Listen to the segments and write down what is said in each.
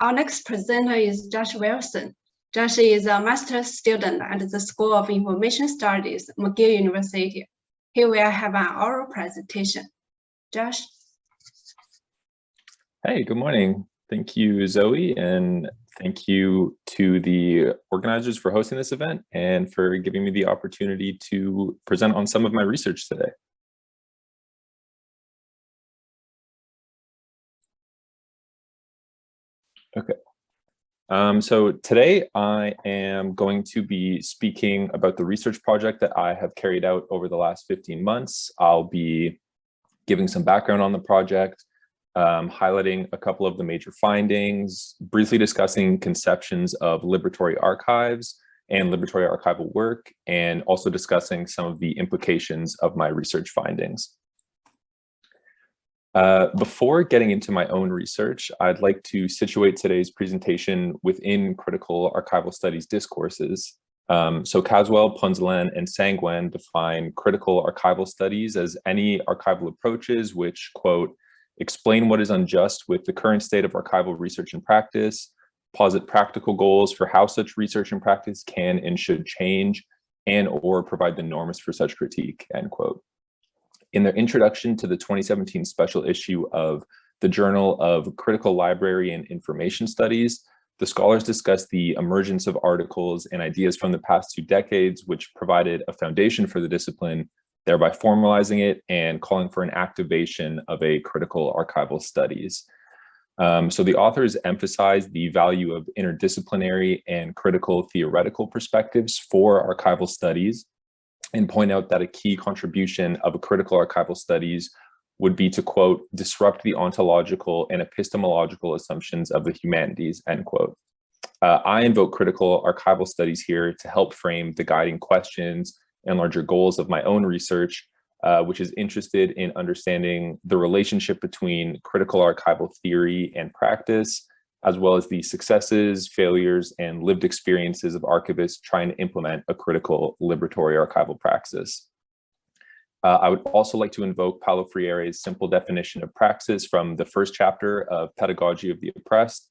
Our next presenter is Josh Wilson. Josh is a master's student at the School of Information Studies, McGill University. He will have an oral presentation. Josh? Hey, good morning. Thank you, Zoe, and thank you to the organizers for hosting this event and for giving me the opportunity to present on some of my research today. Okay. So today I am going to be speaking about the research project that I have carried out over the last 15 months. I'll be giving some background on the project, highlighting a couple of the major findings, briefly discussing conceptions of liberatory archives and liberatory archival work, and also discussing some of the implications of my research findings. Before getting into my own research, I'd like to situate today's presentation within critical archival studies discourses. So Caswell, Punzalan, and Sangwan define critical archival studies as any archival approaches which, quote, explain what is unjust with the current state of archival research and practice, posit practical goals for how such research and practice can and should change, and or provide the norms for such critique, end quote. In their introduction to the 2017 special issue of the Journal of Critical Library and Information Studies, the scholars discussed the emergence of articles and ideas from the past 2 decades, which provided a foundation for the discipline, thereby formalizing it and calling for an activation of a critical archival studies. So the authors emphasized the value of interdisciplinary and critical theoretical perspectives for archival studies, and point out that a key contribution of a critical archival studies would be to, quote, disrupt the ontological and epistemological assumptions of the humanities, end quote. I invoke critical archival studies here to help frame the guiding questions and larger goals of my own research, which is interested in understanding the relationship between critical archival theory and practice, as well as the successes, failures, and lived experiences of archivists trying to implement a critical liberatory archival praxis. I would also like to invoke Paulo Freire's simple definition of praxis from the first chapter of Pedagogy of the Oppressed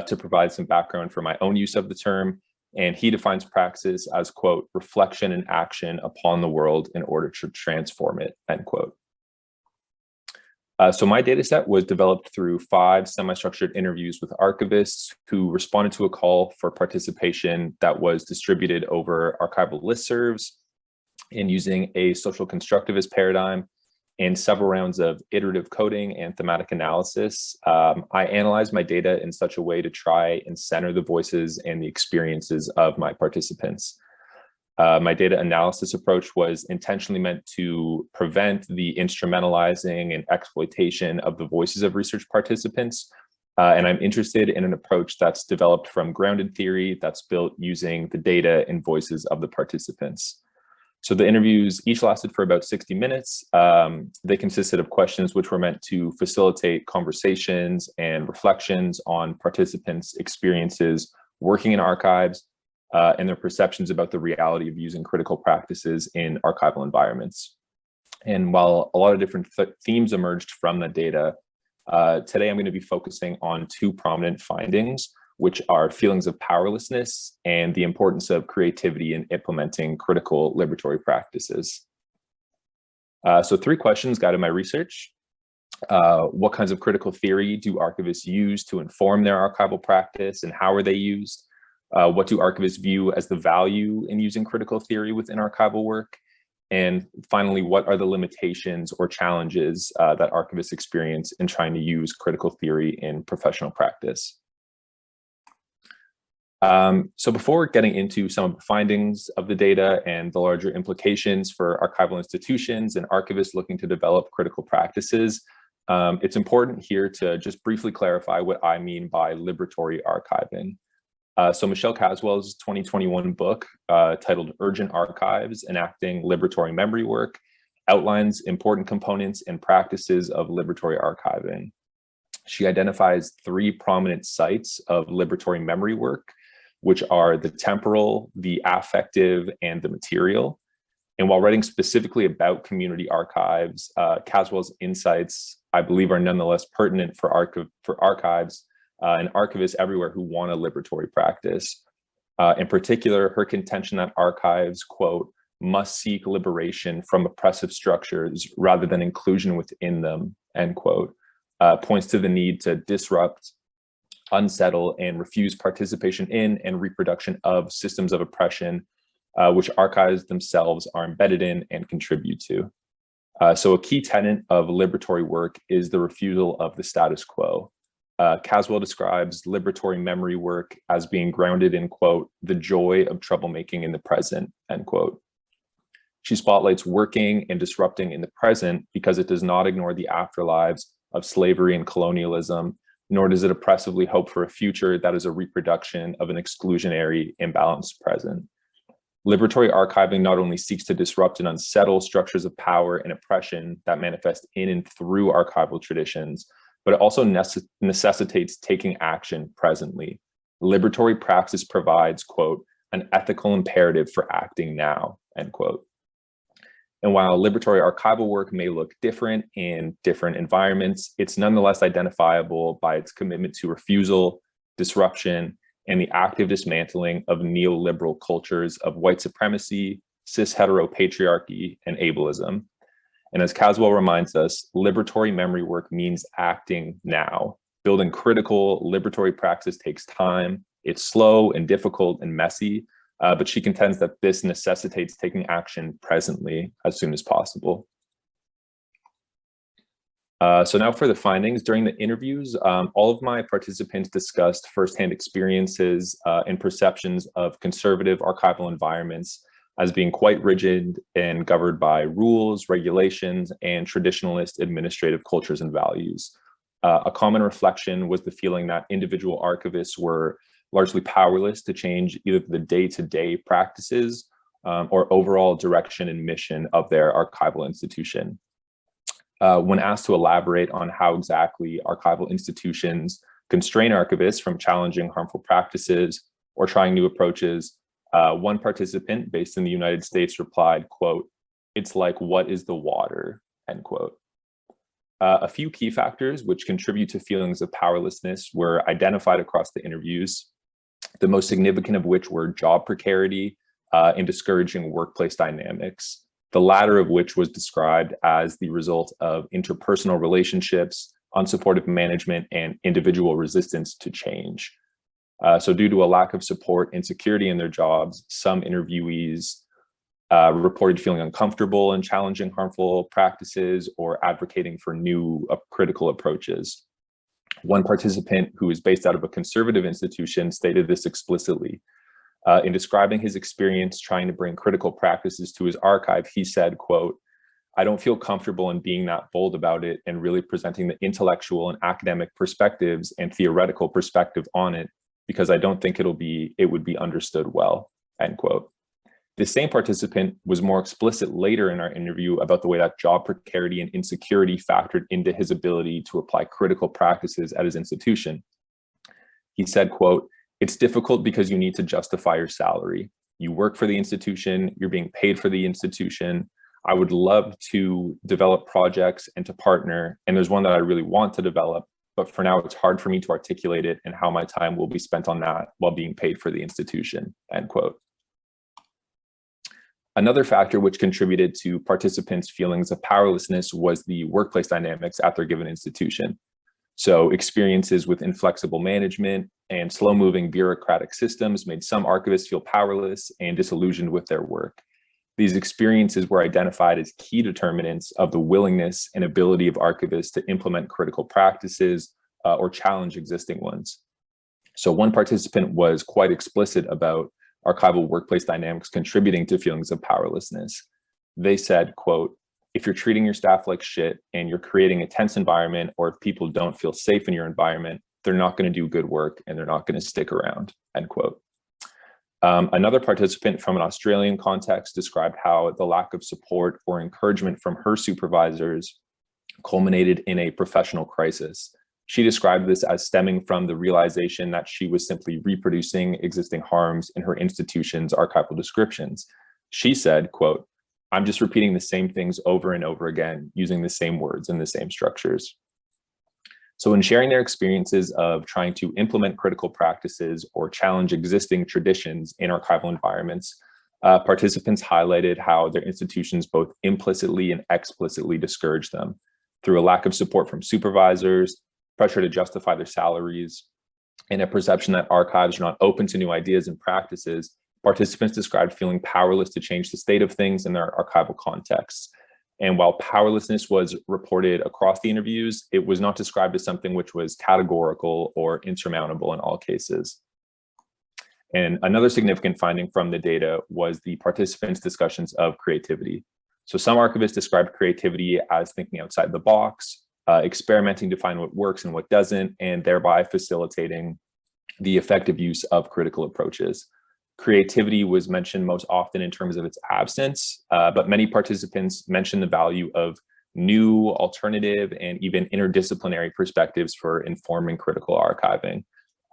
to provide some background for my own use of the term. And he defines praxis as, quote, reflection and action upon the world in order to transform it, end quote. So my data set was developed through 5 semi-structured interviews with archivists who responded to a call for participation that was distributed over archival listservs and using a social constructivist paradigm and several rounds of iterative coding and thematic analysis. I analyzed my data in such a way to try and center the voices and the experiences of my participants. My data analysis approach was intentionally meant to prevent the instrumentalizing and exploitation of the voices of research participants. And I'm interested in an approach that's developed from grounded theory that's built using the data and voices of the participants. So the interviews each lasted for about 60 minutes. They consisted of questions which were meant to facilitate conversations and reflections on participants' experiences working in archives, and their perceptions about the reality of using critical practices in archival environments. And while a lot of different themes emerged from the data, today I'm going to be focusing on 2 prominent findings, which are feelings of powerlessness and the importance of creativity in implementing critical liberatory practices. So 3 questions guided my research. What kinds of critical theory do archivists use to inform their archival practice, and how are they used? What do archivists view as the value in using critical theory within archival work? And finally, what are the limitations or challenges that archivists experience in trying to use critical theory in professional practice? So before getting into some of the findings of the data and the larger implications for archival institutions and archivists looking to develop critical practices, it's important here to just briefly clarify what I mean by liberatory archiving. So Michelle Caswell's 2021 book titled Urgent Archives, Enacting Liberatory Memory Work outlines important components and practices of liberatory archiving. She identifies 3 prominent sites of liberatory memory work, which are the temporal, the affective, and the material. And while writing specifically about community archives, Caswell's insights, I believe, are nonetheless pertinent for archives and archivists everywhere who want a liberatory practice. In particular, her contention that archives, quote, must seek liberation from oppressive structures rather than inclusion within them, end quote, points to the need to disrupt, unsettle, and refuse participation in and reproduction of systems of oppression, which archives themselves are embedded in and contribute to. So a key tenet of liberatory work is the refusal of the status quo. Caswell describes liberatory memory work as being grounded in, quote, the joy of troublemaking in the present, end quote. She spotlights working and disrupting in the present because it does not ignore the afterlives of slavery and colonialism, nor does it oppressively hope for a future that is a reproduction of an exclusionary, imbalanced present. Liberatory archiving not only seeks to disrupt and unsettle structures of power and oppression that manifest in and through archival traditions, but it also necessitates taking action presently. Liberatory praxis provides, quote, an ethical imperative for acting now, end quote. And while liberatory archival work may look different in different environments, it's nonetheless identifiable by its commitment to refusal, disruption, and the active dismantling of neoliberal cultures of white supremacy, cis heteropatriarchy, and ableism. And as Caswell reminds us, liberatory memory work means acting now. Building critical liberatory praxis takes time. It's slow and difficult and messy, but she contends that this necessitates taking action presently as soon as possible. So now for the findings. During the interviews, all of my participants discussed firsthand experiences and perceptions of conservative archival environments as being quite rigid and governed by rules, regulations, and traditionalist administrative cultures and values. A common reflection was the feeling that individual archivists were largely powerless to change either the day-to-day practices or overall direction and mission of their archival institution. When asked to elaborate on how exactly archival institutions constrain archivists from challenging harmful practices or trying new approaches, one participant based in the United States replied, quote, "It's like, what is the water?" End quote. A few key factors which contribute to feelings of powerlessness were identified across the interviews, the most significant of which were job precarity and discouraging workplace dynamics, the latter of which was described as the result of interpersonal relationships, unsupportive management, and individual resistance to change. So due to a lack of support and security in their jobs, some interviewees reported feeling uncomfortable and challenging harmful practices or advocating for new critical approaches. One participant who is based out of a conservative institution stated this explicitly. In describing his experience trying to bring critical practices to his archive, he said, quote, "I don't feel comfortable in being that bold about it and really presenting the intellectual and academic perspectives and theoretical perspective on it because I don't think it would be understood well," end quote. This same participant was more explicit later in our interview about the way that job precarity and insecurity factored into his ability to apply critical practices at his institution. He said, quote, "It's difficult because you need to justify your salary. You work for the institution, you're being paid for the institution. I would love to develop projects and to partner, and there's one that I really want to develop, but for now it's hard for me to articulate it and how my time will be spent on that while being paid for the institution," end quote. Another factor which contributed to participants' feelings of powerlessness was the workplace dynamics at their given institution. So experiences with inflexible management and slow-moving bureaucratic systems made some archivists feel powerless and disillusioned with their work. These experiences were identified as key determinants of the willingness and ability of archivists to implement critical practices or challenge existing ones. So one participant was quite explicit about archival workplace dynamics contributing to feelings of powerlessness. They said, quote, "If you're treating your staff like shit and you're creating a tense environment, or if people don't feel safe in your environment, they're not going to do good work and they're not going to stick around," end quote. Another participant from an Australian context described how the lack of support or encouragement from her supervisors culminated in a professional crisis. She described this as stemming from the realization that she was simply reproducing existing harms in her institution's archival descriptions. She said, quote, "I'm just repeating the same things over and over again, using the same words and the same structures." So in sharing their experiences of trying to implement critical practices or challenge existing traditions in archival environments, participants highlighted how their institutions both implicitly and explicitly discourage them through a lack of support from supervisors, pressure to justify their salaries, and a perception that archives are not open to new ideas and practices. Participants described feeling powerless to change the state of things in their archival contexts. And while powerlessness was reported across the interviews, it was not described as something which was categorical or insurmountable in all cases. And another significant finding from the data was the participants' discussions of creativity. So some archivists described creativity as thinking outside the box, experimenting to find what works and what doesn't, and thereby facilitating the effective use of critical approaches. Creativity was mentioned most often in terms of its absence, but many participants mentioned the value of new, alternative, and even interdisciplinary perspectives for informing critical archiving.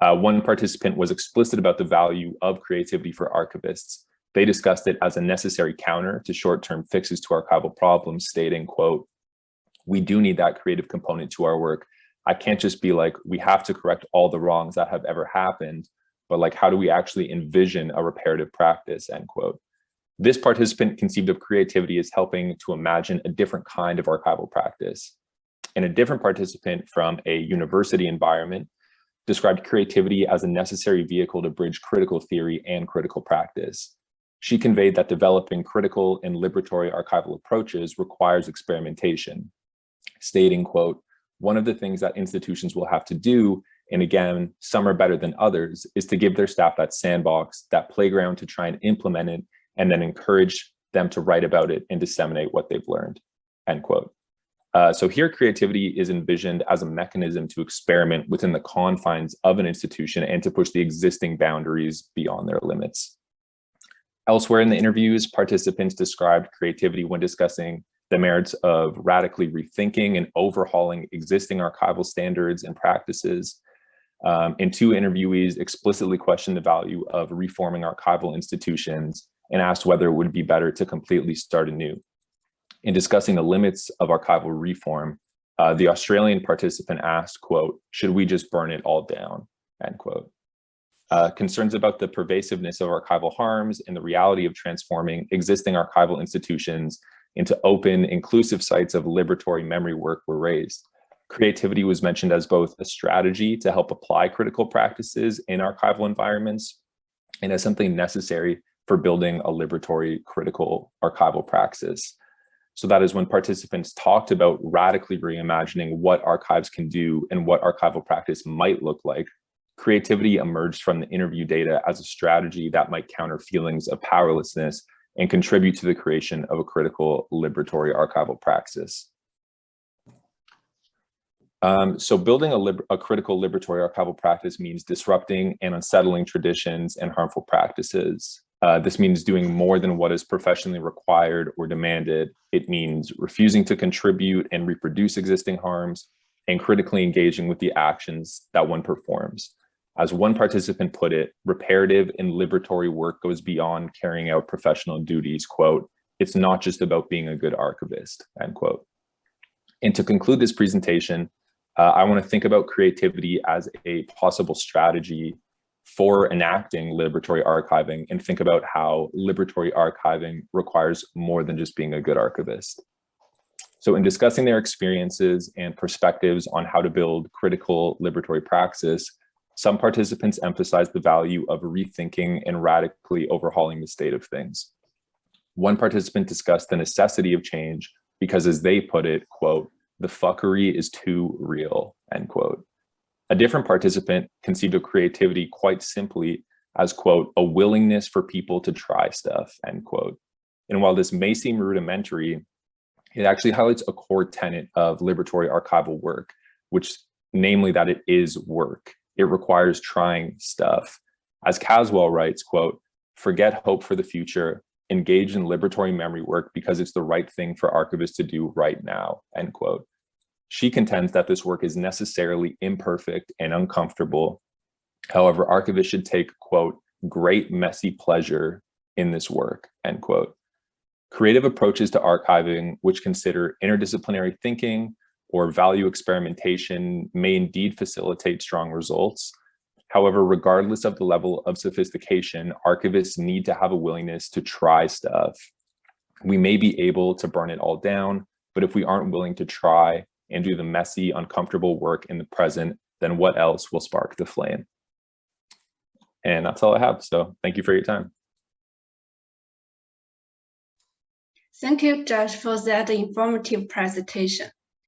One participant was explicit about the value of creativity for archivists. They discussed it as a necessary counter to short-term fixes to archival problems, stating, quote, "We do need that creative component to our work. I can't just be like, we have to correct all the wrongs that have ever happened, but like, how do we actually envision a reparative practice," end quote. This participant conceived of creativity as helping to imagine a different kind of archival practice. And a different participant from a university environment described creativity as a necessary vehicle to bridge critical theory and critical practice. She conveyed that developing critical and liberatory archival approaches requires experimentation, stating, quote, "One of the things that institutions will have to do, and again, some are better than others, is to give their staff that sandbox, that playground to try and implement it, and then encourage them to write about it and disseminate what they've learned," end quote. So here, creativity is envisioned as a mechanism to experiment within the confines of an institution and to push the existing boundaries beyond their limits. Elsewhere in the interviews, participants described creativity when discussing the merits of radically rethinking and overhauling existing archival standards and practices. And two interviewees explicitly questioned the value of reforming archival institutions and asked whether it would be better to completely start anew. In discussing the limits of archival reform, the Australian participant asked, quote, "Should we just burn it all down," end quote. Concerns about the pervasiveness of archival harms and the reality of transforming existing archival institutions into open, inclusive sites of liberatory memory work were raised. Creativity was mentioned as both a strategy to help apply critical practices in archival environments and as something necessary for building a liberatory critical archival praxis. So that is when participants talked about radically reimagining what archives can do and what archival practice might look like. Creativity emerged from the interview data as a strategy that might counter feelings of powerlessness and contribute to the creation of a critical liberatory archival praxis. So building a critical liberatory archival practice means disrupting and unsettling traditions and harmful practices. This means doing more than what is professionally required or demanded. It means refusing to contribute and reproduce existing harms and critically engaging with the actions that one performs. As one participant put it, reparative and liberatory work goes beyond carrying out professional duties, quote, "It's not just about being a good archivist," end quote. And to conclude this presentation, I want to think about creativity as a possible strategy for enacting liberatory archiving and think about how liberatory archiving requires more than just being a good archivist. So in discussing their experiences and perspectives on how to build critical liberatory praxis, some participants emphasized the value of rethinking and radically overhauling the state of things. One participant discussed the necessity of change because, as they put it, quote, "The fuckery is too real," end quote. A different participant conceived of creativity quite simply as, quote, "a willingness for people to try stuff," end quote. And while this may seem rudimentary, it actually highlights a core tenet of liberatory archival work, which namely that it is work. It requires trying stuff. As Caswell writes, quote, "Forget hope for the future, engage in liberatory memory work because it's the right thing for archivists to do right now," end quote. She contends that this work is necessarily imperfect and uncomfortable. However, archivists should take, quote, "great messy pleasure in this work," end quote. Creative approaches to archiving, which consider interdisciplinary thinking, or value experimentation may indeed facilitate strong results. However, regardless of the level of sophistication, archivists need to have a willingness to try stuff. We may be able to burn it all down, but if we aren't willing to try and do the messy, uncomfortable work in the present, then what else will spark the flame? And that's all I have. So thank you for your time. Thank you, Josh, for that informative presentation.